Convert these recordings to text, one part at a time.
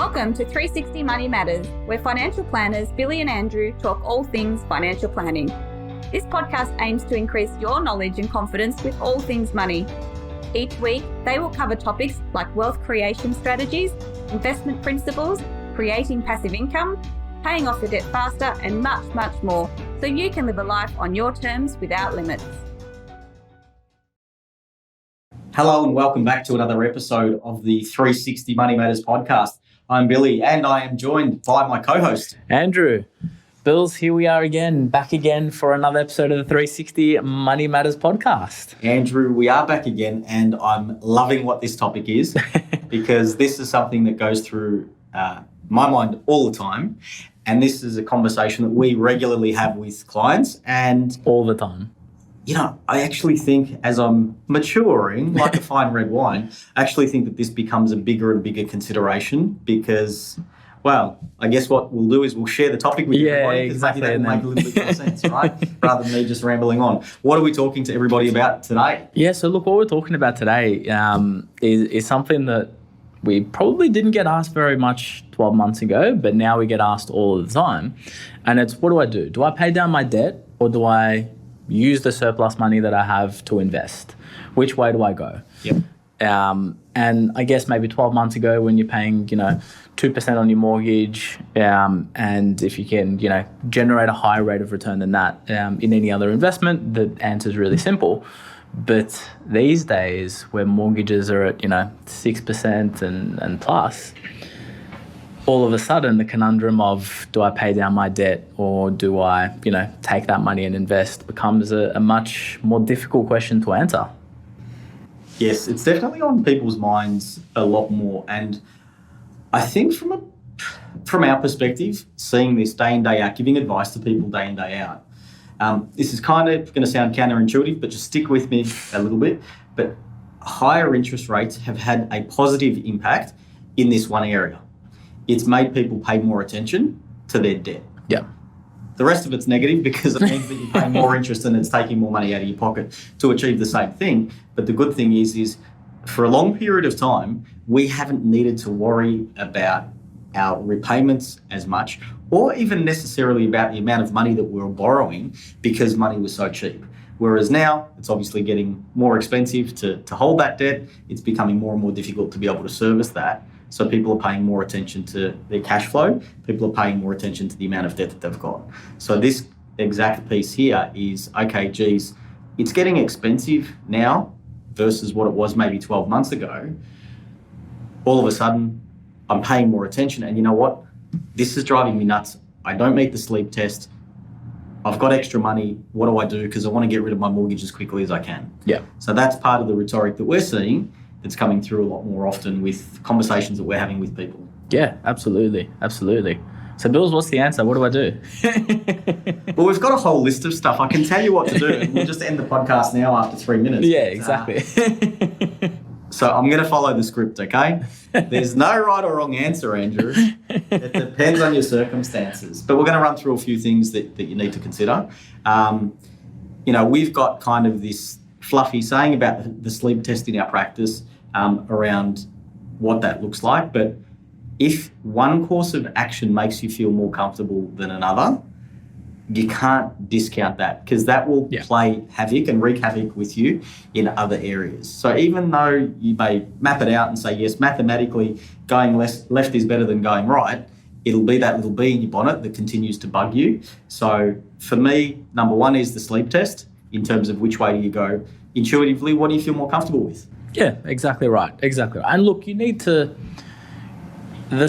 Welcome to 360 Money Matters, where financial planners Billy and Andrew talk all things financial planning. This podcast aims to increase your knowledge and confidence with all things money. Each week, they will cover topics like wealth creation strategies, investment principles, creating passive income, paying off your debt faster, and much, much more, so you can live a life on your terms without limits. Hello and welcome back to another episode of the 360 Money Matters podcast. I'm Billy and I am joined by my co-host, Andrew. Bills, here we are again, back again for another episode of the 360 Money Matters podcast. Andrew, we are back again and I'm loving what this topic is because this is something that goes through my mind all the time, and this is a conversation that we regularly have with clients and all the time. You know, I actually think as I'm maturing, like a fine red wine, I actually think that this becomes a bigger and bigger consideration because, well, I guess what we'll do is we'll share the topic with everybody because maybe that will make a little bit more sense, right? Rather than me just rambling on. What are we talking to everybody about today? Yeah, so look, what we're talking about today is something that we probably didn't get asked very much 12 months ago, but now we get asked all the time. And it's, what do I do? Do I pay down my debt or do I use the surplus money that I have to invest? Which way do I go? Yep. And I guess maybe 12 months ago when you're paying, 2% on your mortgage, and if you can, generate a higher rate of return than that in any other investment, the answer is really simple. But these days where mortgages are at, 6% and plus, all of a sudden the conundrum of do I pay down my debt or do I, take that money and invest becomes a much more difficult question to answer. Yes, it's definitely on people's minds a lot more. And I think from our perspective, seeing this day in, day out, giving advice to people day in, day out, this is kind of going to sound counterintuitive, but just stick with me a little bit. But higher interest rates have had a positive impact in this one area. It's made people pay more attention to their debt. Yeah. The rest of it's negative because it means that you're paying more interest and it's taking more money out of your pocket to achieve the same thing. But the good thing is for a long period of time, we haven't needed to worry about our repayments as much or even necessarily about the amount of money that we were borrowing because money was so cheap. Whereas now it's obviously getting more expensive to hold that debt. It's becoming more and more difficult to be able to service that. So people are paying more attention to their cash flow. People are paying more attention to the amount of debt that they've got. So this exact piece here is, okay, geez, it's getting expensive now versus what it was maybe 12 months ago. All of a sudden, I'm paying more attention. And you know what? This is driving me nuts. I don't meet the sleep test. I've got extra money. What do I do? Because I want to get rid of my mortgage as quickly as I can. Yeah. So that's part of the rhetoric that we're seeing. It's coming through a lot more often with conversations that we're having with people. Yeah, absolutely. Absolutely. So, Bills, what's the answer? What do I do? Well, we've got a whole list of stuff. I can tell you what to do. And we'll just end the podcast now after 3 minutes. Yeah, exactly. So I'm going to follow the script, okay? There's no right or wrong answer, Andrew. It depends on your circumstances. But we're going to run through a few things that you need to consider. We've got kind of this fluffy saying about the sleep test in our practice around what that looks like. But if one course of action makes you feel more comfortable than another, you can't discount that because that will play havoc and wreak havoc with you in other areas. So even though you may map it out and say, yes, mathematically going left is better than going right, it'll be that little bee in your bonnet that continues to bug you. So for me, number one is the sleep test in terms of which way do you go intuitively. What do you feel more comfortable with? Yeah, exactly right. Exactly right. And look, the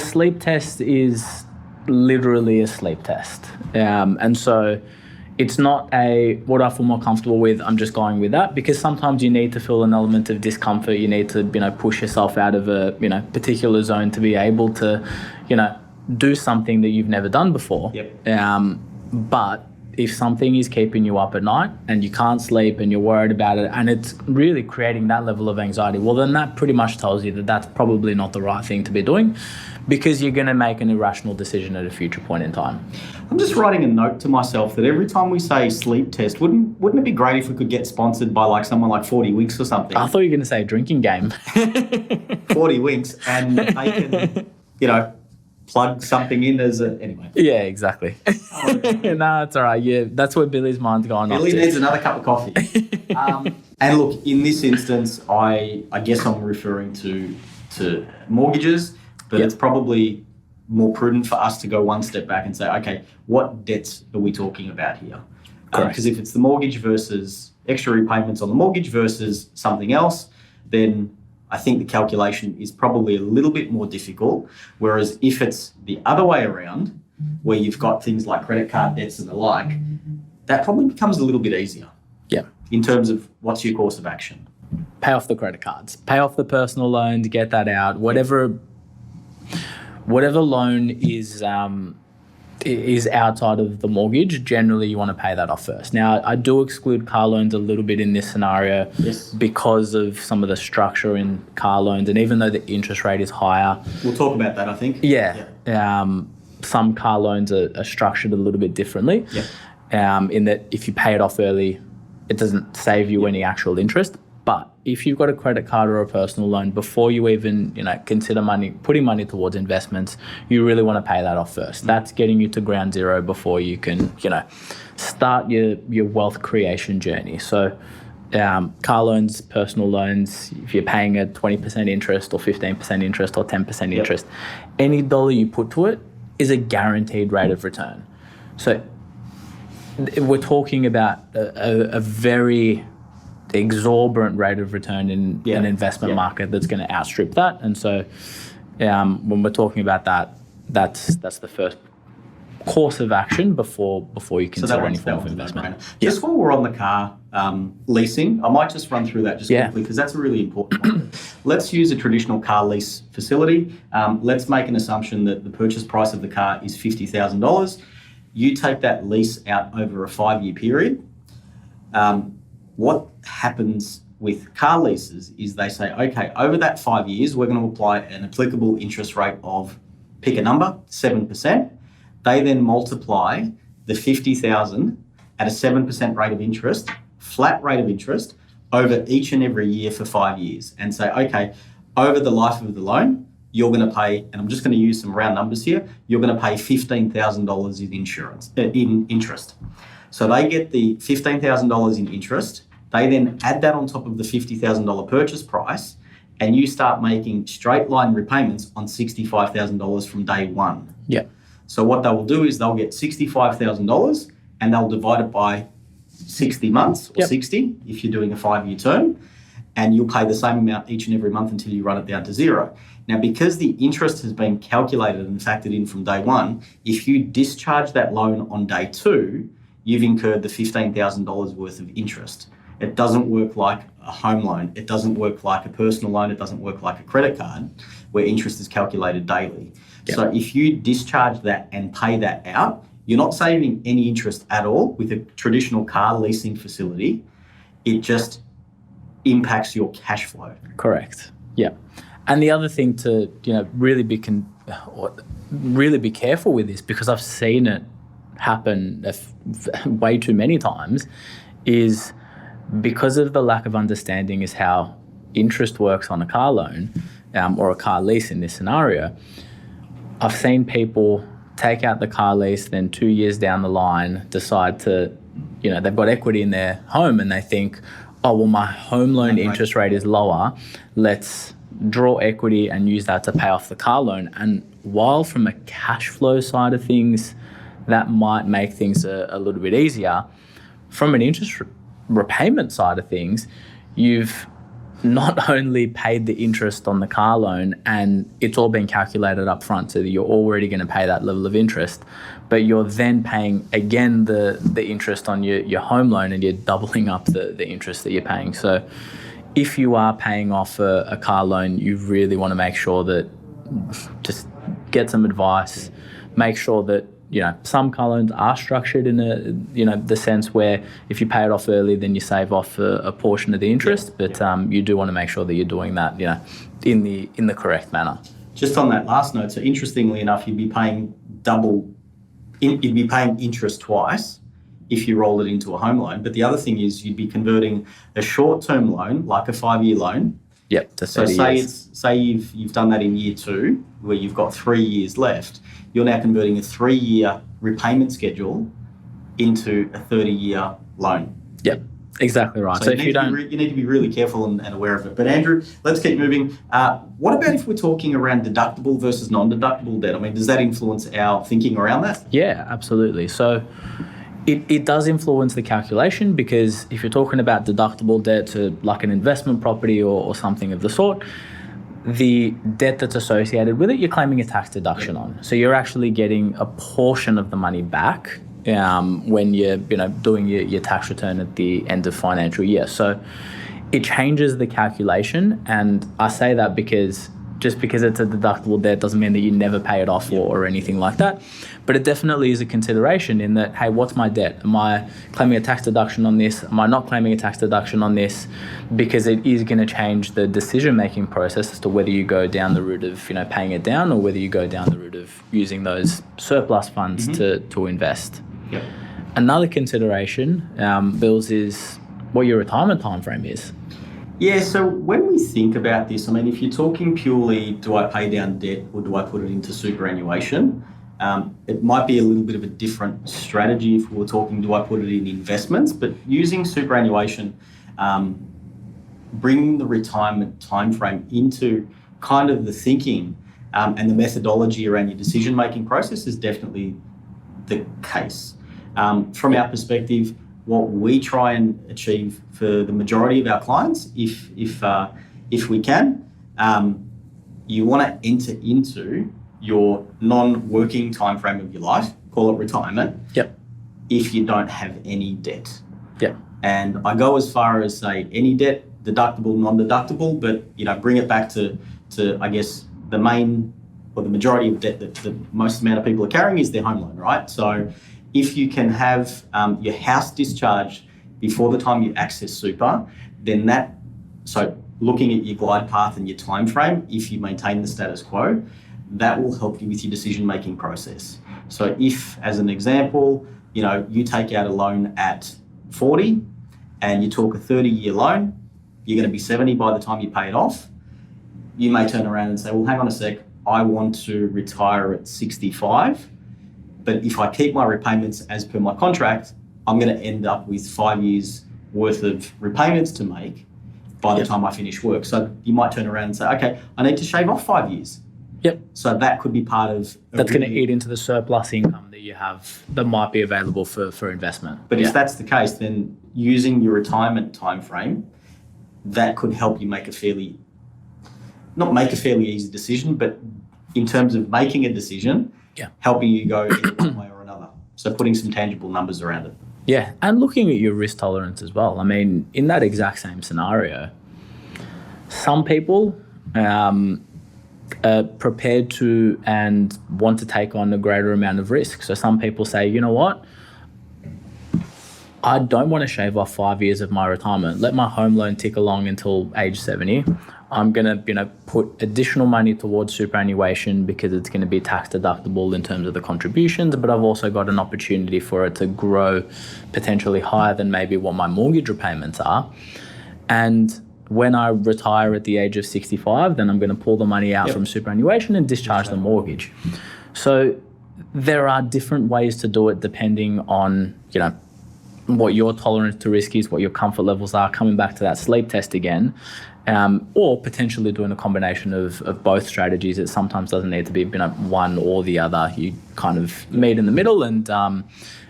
sleep test is literally a sleep test. And so it's not what I feel more comfortable with, I'm just going with that, because sometimes you need to feel an element of discomfort. You need to, push yourself out of a, particular zone to be able to, do something that you've never done before. Yep. But if something is keeping you up at night and you can't sleep and you're worried about it and it's really creating that level of anxiety, well, then that pretty much tells you that that's probably not the right thing to be doing because you're going to make an irrational decision at a future point in time. I'm just writing a note to myself that every time we say sleep test, wouldn't it be great if we could get sponsored by someone like 40 Winks or something? I thought you were going to say a drinking game. 40 Winks, and they can, plug something in as a anyway. Yeah, exactly. No, it's all right. Yeah, that's where Billy's mind's gone. Billy needs another cup of coffee. And look, in this instance, I guess I'm referring to mortgages, but it's probably more prudent for us to go one step back and say, okay, what debts are we talking about here? Because if it's the mortgage versus extra repayments on the mortgage versus something else, then I think the calculation is probably a little bit more difficult. Whereas if it's the other way around, where you've got things like credit card debts and the like, that probably becomes a little bit easier. Yeah. In terms of what's your course of action. Pay off the credit cards, pay off the personal loan to get that out. Whatever loan is outside of the mortgage, generally you want to pay that off first. Now, I do exclude car loans a little bit in this scenario because of some of the structure in car loans, and even though the interest rate is higher. We'll talk about that, I think. Some car loans are structured a little bit differently in that if you pay it off early, it doesn't save you any actual interest. But if you've got a credit card or a personal loan, before you even consider putting money towards investments, you really want to pay that off first. That's getting you to ground zero before you can start your wealth creation journey. So car loans, personal loans, if you're paying a 20% interest or 15% interest or 10% interest, any dollar you put to it is a guaranteed rate of return. So we're talking about a very exorbitant rate of return in an investment market that's going to outstrip that. And so when we're talking about that, that's the first course of action before you consider any form of investment. Just while we're on the car leasing, I might just run through that just quickly because that's a really important one. Let's use a traditional car lease facility. Let's make an assumption that the purchase price of the car is $50,000. You take that lease out over a 5-year period. What happens with car leases is they say, okay, over that 5 years, we're going to apply an applicable interest rate of, pick a number, 7%. They then multiply the 50,000 at a 7% rate of interest, flat rate of interest, over each and every year for 5 years and say, okay, over the life of the loan, you're going to pay, and I'm just going to use some round numbers here, you're going to pay $15,000 in interest. So they get the $15,000 in interest. They then add that on top of the $50,000 purchase price, and you start making straight line repayments on $65,000 from day one. Yeah. So what they will do is they'll get $65,000 and they'll divide it by 60 months or 60 if you're doing a 5-year term, and you'll pay the same amount each and every month until you run it down to zero. Now, because the interest has been calculated and factored in from day one, if you discharge that loan on day 2, you've incurred the $15,000 worth of interest. It doesn't work like a home loan. It doesn't work like a personal loan. It doesn't work like a credit card where interest is calculated daily. Yep. So if you discharge that and pay that out, you're not saving any interest at all with a traditional car leasing facility. It just impacts your cash flow. Correct. Yeah. And the other thing to really be careful with this, because I've seen it happen way too many times, is because of the lack of understanding is how interest works on a car loan or a car lease in this scenario. I've seen people take out the car lease, then 2 years down the line decide to, they've got equity in their home and they think, oh, well, my home loan interest rate is lower. Let's draw equity and use that to pay off the car loan. And while from a cash flow side of things, that might make things a little bit easier, from an interest repayment side of things, you've not only paid the interest on the car loan and it's all been calculated up front so that you're already going to pay that level of interest, but you're then paying again the interest on your home loan, and you're doubling up the interest that you're paying. So if you are paying off a car loan, you really want to make sure that, just get some advice, make sure that some car loans are structured in the sense where if you pay it off early, then you save off a portion of the interest. But you do want to make sure that you're doing that, in the correct manner. Just on that last note, so interestingly enough, you'd be paying interest twice if you roll it into a home loan. But the other thing is you'd be converting a short-term loan, like a 5-year loan, Yep, to So 30 years. say you've done that in year 2, where you've got 3 years left. You're now converting a 3-year repayment schedule into a 30-year loan. Yep, exactly right. So if you don't, you need to be really careful and aware of it. But Andrew, let's keep moving. What about if we're talking around deductible versus non-deductible debt? I mean, does that influence our thinking around that? yeah, absolutely. So it does influence the calculation, because if you're talking about deductible debt to like an investment property or something of the sort, the debt that's associated with it, you're claiming a tax deduction on. So you're actually getting a portion of the money back when you're doing your tax return at the end of financial year. So it changes the calculation, and I say that because just because it's a deductible debt doesn't mean that you never pay it off or anything like that. But it definitely is a consideration in that, hey, what's my debt? Am I claiming a tax deduction on this? Am I not claiming a tax deduction on this? Because it is going to change the decision-making process as to whether you go down the route of paying it down, or whether you go down the route of using those surplus funds to invest. Yep. Another consideration, Bills, is what your retirement time frame is. Yeah, so when we think about this, I mean, if you're talking purely, do I pay down debt or do I put it into superannuation? It might be a little bit of a different strategy if we were talking, do I put it in investments? But using superannuation, bringing the retirement timeframe into kind of the thinking and the methodology around your decision-making process is definitely the case. From our perspective, what we try and achieve for the majority of our clients, if we can, you want to enter into your non-working time frame of your life, call it retirement. Yep. If you don't have any debt. Yep. And I go as far as say any debt, deductible, non-deductible, but bring it back to I guess the main or the majority of debt that the most amount of people are carrying is their home loan, right? So if you can have your house discharged before the time you access super, then so looking at your glide path and your time frame, if you maintain the status quo, that will help you with your decision-making process. So if, as an example, you take out a loan at 40 and you took a 30-year loan, you're going to be 70 by the time you pay it off. You may turn around and say, well, hang on a sec, I want to retire at 65. But if I keep my repayments as per my contract, I'm going to end up with 5 years worth of repayments to make by the time I finish work. So you might turn around and say, okay, I need to shave off 5 years. Yep. So that could be part of... That's going to eat into the surplus income that you have that might be available for investment. But if that's the case, then using your retirement time frame, that could help you make not make a fairly easy decision, but in terms of making a decision, helping you go in one way or another. So putting some tangible numbers around it. Yeah, and looking at your risk tolerance as well. I mean, in that exact same scenario, some people are prepared to and want to take on a greater amount of risk. So some people say, you know what? I don't want to shave off 5 years of my retirement. Let my home loan tick along until age 70. I'm going to, put additional money towards superannuation because it's going to be tax deductible in terms of the contributions, but I've also got an opportunity for it to grow potentially higher than maybe what my mortgage repayments are. And when I retire at the age of 65, then I'm going to pull the money out from superannuation and discharge the mortgage. So there are different ways to do it depending on, what your tolerance to risk is, what your comfort levels are, coming back to that sleep test again, or potentially doing a combination of both strategies. It sometimes doesn't need to be one or the other. You kind of meet in the middle and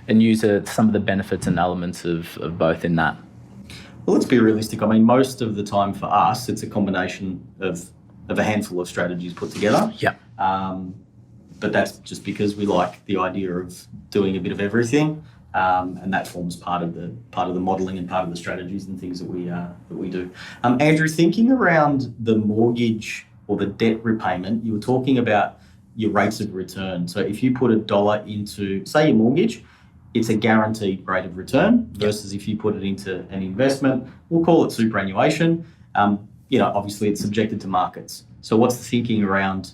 use some of the benefits and elements of both in that. Well, let's be realistic. I mean, most of the time for us, it's a combination of a handful of strategies put together. Yeah. But that's just because we like the idea of doing a bit of everything. And that forms part of the modelling and part of the strategies and things that we do. Andrew, thinking around the mortgage or the debt repayment, you were talking about your rates of return. So if you put $1 into, say, your mortgage, it's a guaranteed rate of return versus if you put it into an investment, we'll call it superannuation. Obviously it's subjected to markets. So what's the thinking around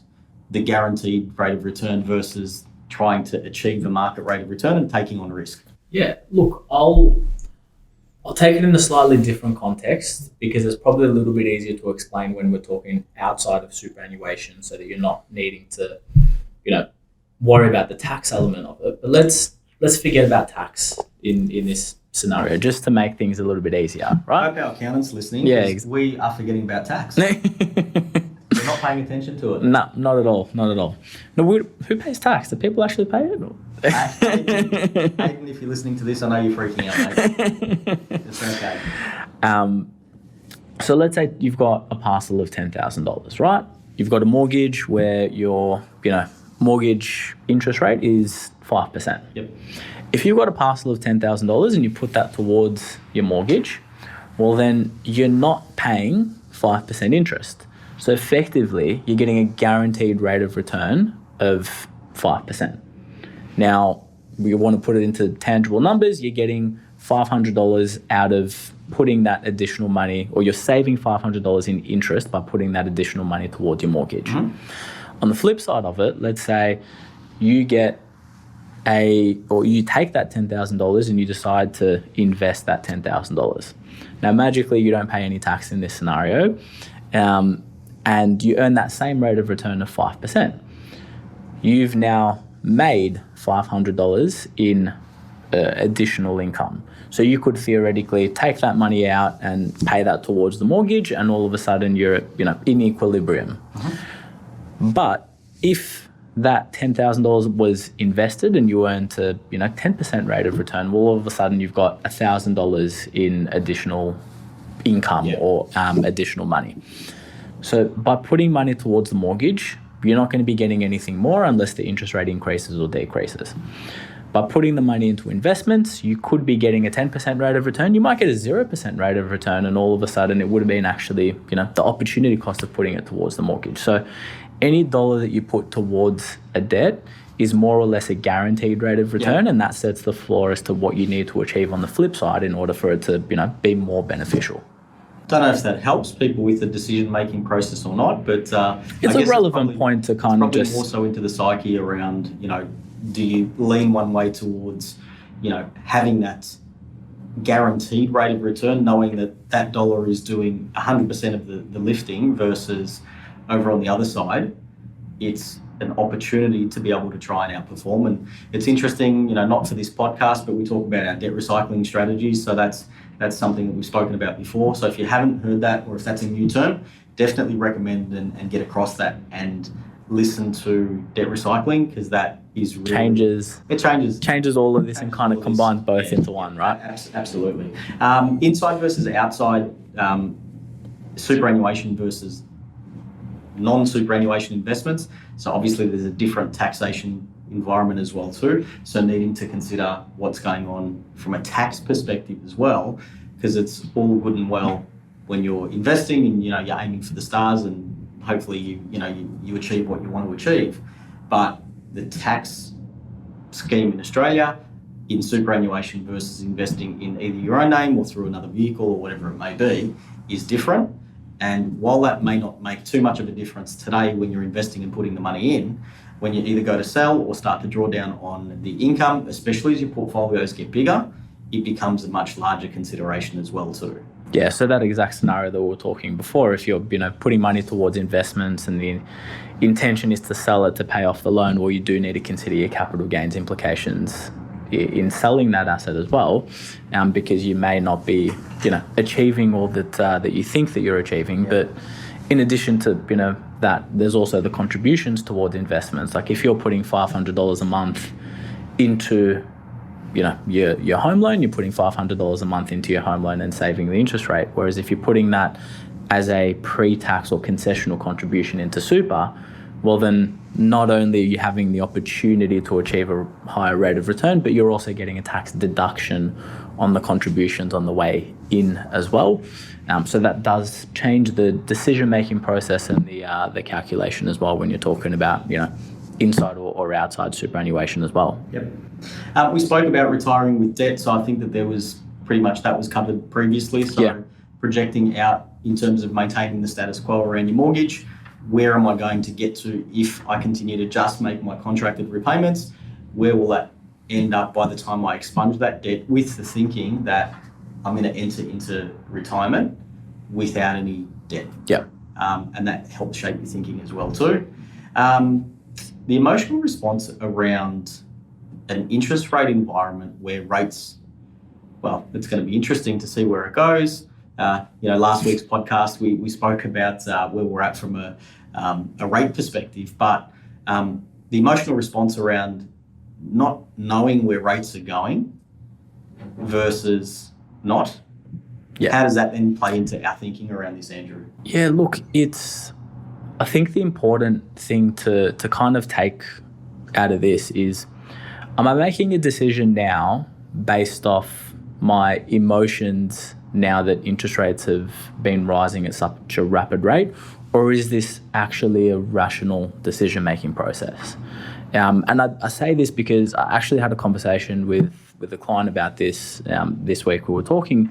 the guaranteed rate of return versus trying to achieve a market rate of return and taking on risk? Yeah, look, I'll I'll take it in a slightly different context because it's probably a little bit easier to explain when we're talking outside of superannuation, so that you're not needing to, worry about the tax element of it. But let's forget about tax in this scenario, just to make things a little bit easier, right? I hope our accountants listening. Yeah, we are forgetting about tax. We're not paying attention to it. No, not at all. Not at all. No, who pays tax? Do people actually pay it? Hayden, if you're listening to this, I know you're freaking out, mate. It's okay. So let's say you've got a parcel of $10,000, right? You've got a mortgage where your, mortgage interest rate is 5%. Yep. If you've got a parcel of $10,000 and you put that towards your mortgage, well, then you're not paying 5% interest. So effectively, you're getting a guaranteed rate of return of 5%. Now, we want to put it into tangible numbers. You're getting $500 out of putting that additional money, or you're saving $500 in interest by putting that additional money towards your mortgage. Mm-hmm. On the flip side of it, let's say you take that $10,000 and you decide to invest that $10,000. Now, magically, you don't pay any tax in this scenario, and you earn that same rate of return of 5%. You've now made $500 in additional income. So you could theoretically take that money out and pay that towards the mortgage, and all of a sudden you're in equilibrium. Mm-hmm. But if that $10,000 was invested and you earned a 10% rate of return, well, all of a sudden you've got $1,000 in additional income or additional money. So by putting money towards the mortgage, you're not going to be getting anything more unless the interest rate increases or decreases. By putting the money into investments, you could be getting a 10% rate of return. You might get a 0% rate of return, and all of a sudden it would have been actually, the opportunity cost of putting it towards the mortgage. So any dollar that you put towards a debt is more or less a guaranteed rate of return, and that sets the floor as to what you need to achieve on the flip side in order for it to, be more beneficial. Don't know if that helps people with the decision-making process or not, but it's a relevant point to kind of just more so into the psyche around, do you lean one way towards, having that guaranteed rate of return, knowing that dollar is doing 100% of the lifting, versus over on the other side, it's an opportunity to be able to try and outperform. And it's interesting, not for this podcast, but we talk about our debt recycling strategies. So that's something that we've spoken about before. So if you haven't heard that, or if that's a new term, definitely recommend and get across that and listen to debt recycling, because that is really changes all of this and kind of combines both into one, right? Absolutely. Inside versus outside, superannuation versus non-superannuation investments. So obviously there's a different taxation environment as well too. So needing to consider what's going on from a tax perspective as well, because it's all good and well when you're investing and you're aiming for the stars and hopefully you achieve what you want to achieve. But the tax scheme in Australia in superannuation versus investing in either your own name or through another vehicle or whatever it may be is different. And while that may not make too much of a difference today when you're investing and putting the money in, when you either go to sell or start to draw down on the income, especially as your portfolios get bigger, it becomes a much larger consideration as well too. Yeah, so that exact scenario that we were talking before, if you're putting money towards investments and the intention is to sell it to pay off the loan, well, you do need to consider your capital gains implications in selling that asset as well, because you may not be achieving all that you think that you're achieving. But in addition to that, there's also the contributions towards investments. Like if you're putting $500 a month into your home loan, you're putting $500 a month into your home loan and saving the interest rate. Whereas if you're putting that as a pre-tax or concessional contribution into super, well then not only are you having the opportunity to achieve a higher rate of return, but you're also getting a tax deduction on the contributions on the way in as well. So that does change the decision-making process and the calculation as well when you're talking about, inside or outside superannuation as well. Yep. We spoke about retiring with debt, so I think that there was pretty much that was covered previously. So projecting out in terms of maintaining the status quo around your mortgage, where am I going to get to if I continue to just make my contracted repayments? Where will that end up by the time I expunge that debt, with the thinking that I'm going to enter into retirement without any debt. Yeah. And that helps shape your thinking as well too. The emotional response around an interest rate environment where rates, well, it's going to be interesting to see where it goes. Last week's podcast, we spoke about where we're at from a rate perspective, but the emotional response around not knowing where rates are going versus not. Yeah. How does that then play into our thinking around this, Andrew? Yeah, look, I think the important thing to kind of take out of this is, am I making a decision now based off my emotions now that interest rates have been rising at such a rapid rate, or is this actually a rational decision-making process? And I say this because I actually had a conversation with a client about this this week. We were talking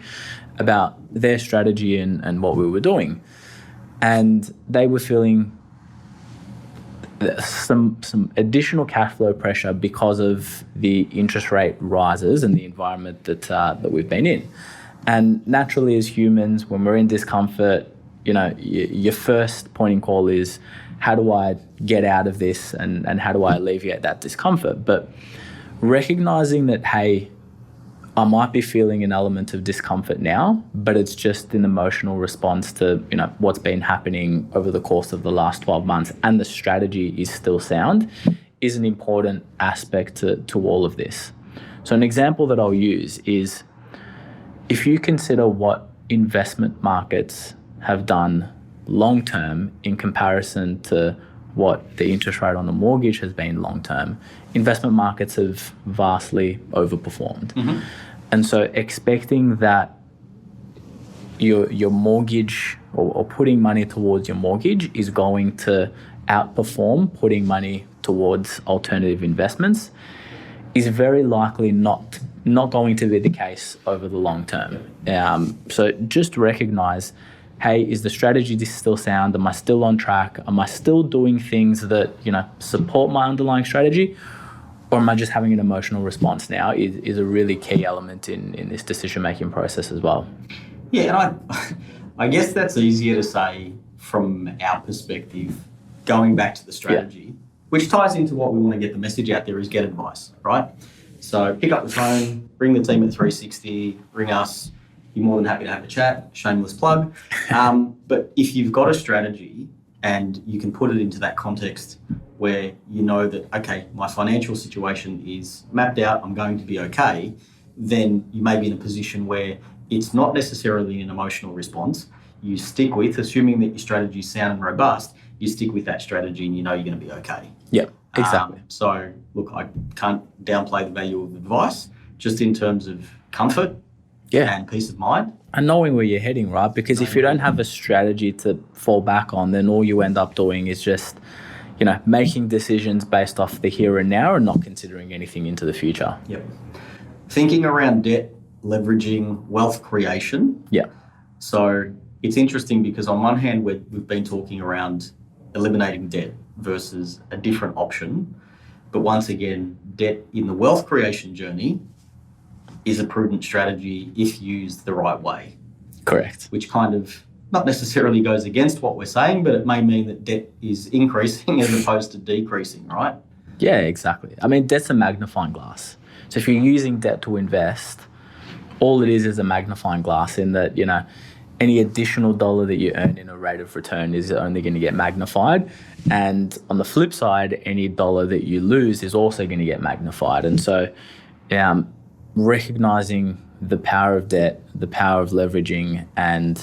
about their strategy and what we were doing. And they were feeling some additional cash flow pressure because of the interest rate rises and the environment that we've been in. And naturally, as humans, when we're in discomfort, your first point in call is, how do I get out of this and how do I alleviate that discomfort? But recognizing that, hey, I might be feeling an element of discomfort now, but it's just an emotional response to what's been happening over the course of the last 12 months, and the strategy is still sound, is an important aspect to all of this. So an example that I'll use is, if you consider what investment markets have done long term in comparison to what the interest rate on a mortgage has been long term, investment markets have vastly overperformed. Mm-hmm. And so expecting that your mortgage or putting money towards your mortgage is going to outperform putting money towards alternative investments is very likely not going to be the case over the long term. So just recognize, hey, is the strategy still sound? Am I still on track? Am I still doing things that support my underlying strategy? Or am I just having an emotional response now is a really key element in this decision-making process as well. Yeah, and I guess that's easier to say from our perspective, going back to the strategy, which ties into what we want to get the message out there is get advice, right? So pick up the phone, ring the team at 360, ring us. You're more than happy to have a chat, shameless plug. But if you've got a strategy and you can put it into that context where you know that, okay, my financial situation is mapped out, I'm going to be okay, then you may be in a position where it's not necessarily an emotional response. You stick with, assuming that your strategy is sound and robust, you stick with that strategy and you know you're going to be okay. Yeah, exactly. So, look, I can't downplay the value of advice, just in terms of comfort and peace of mind. And knowing where you're heading, right? Because if you don't have a strategy to fall back on, then all you end up doing is just, making decisions based off the here and now and not considering anything into the future. Yep. Thinking around debt, leveraging, wealth creation. Yeah. So it's interesting because on one hand, we've been talking around eliminating debt versus a different option. But once again, debt in the wealth creation journey is a prudent strategy if used the right way. Correct. Which kind of not necessarily goes against what we're saying, but it may mean that debt is increasing as opposed to decreasing, right? Yeah, exactly. I mean, debt's a magnifying glass. So if you're using debt to invest, all it is a magnifying glass in that, any additional dollar that you earn in a rate of return is only going to get magnified. And on the flip side, any dollar that you lose is also going to get magnified. And so recognizing the power of debt, the power of leveraging, and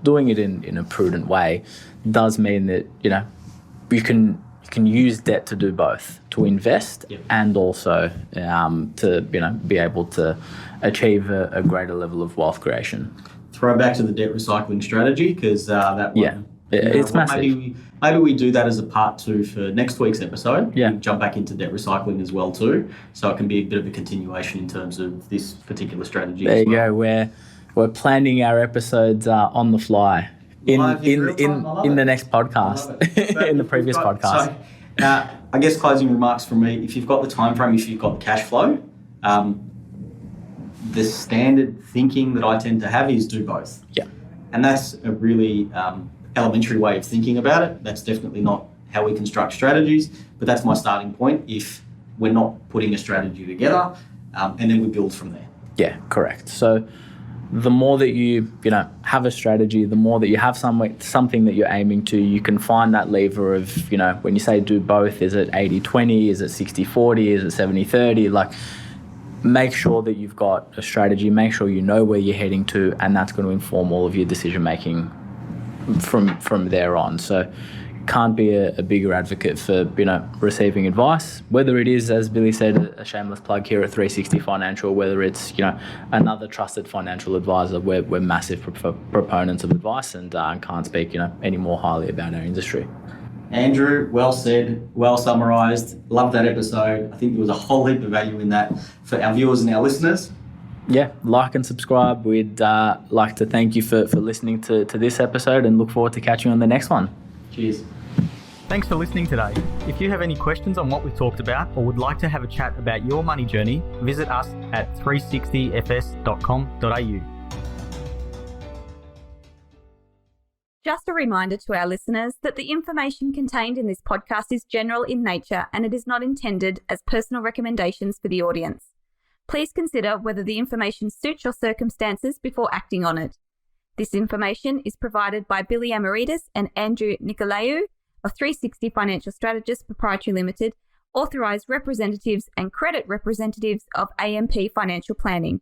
doing it in a prudent way does mean that you can use debt to do both, to invest and also to be able to achieve a greater level of wealth creation. Throw back to the debt recycling strategy because that one, it's massive. Maybe we do that as a part 2 for next week's episode. Yeah. We jump back into debt recycling as well too, so it can be a bit of a continuation in terms of this particular strategy. There you go. We're planning our episodes on the fly in the next podcast, in the previous podcast. So, I guess closing remarks from me: if you've got the time frame, if you've got the cash flow, the standard thinking that I tend to have is do both. Yeah. And that's a really elementary way of thinking about it. That's definitely not how we construct strategies, but that's my starting point if we're not putting a strategy together, and then we build from there. Yeah, correct. So the more that you have a strategy, the more that you have something that you're aiming to, you can find that lever of, when you say do both, is it 80-20, is it 60-40, is it 70-30? Like, make sure that you've got a strategy, make sure you know where you're heading to, and that's going to inform all of your decision making from there on. So can't be a bigger advocate for receiving advice, whether it is, as Billy said, a shameless plug here at 360 Financial, whether it's another trusted financial advisor. We're massive proponents of advice, and can't speak any more highly about our industry. Andrew, well said, well summarised. Love that episode. I think there was a whole heap of value in that for our viewers and our listeners. Yeah, like and subscribe. We'd like to thank you for listening to this episode, and look forward to catching you on the next one. Cheers. Thanks for listening today. If you have any questions on what we've talked about or would like to have a chat about your money journey, visit us at 360fs.com.au. Just a reminder to our listeners that the information contained in this podcast is general in nature and it is not intended as personal recommendations for the audience. Please consider whether the information suits your circumstances before acting on it. This information is provided by Billy Amaritis and Andrew Nicolaou of 360 Financial Strategists Proprietary Limited, authorised representatives and credit representatives of AMP Financial Planning.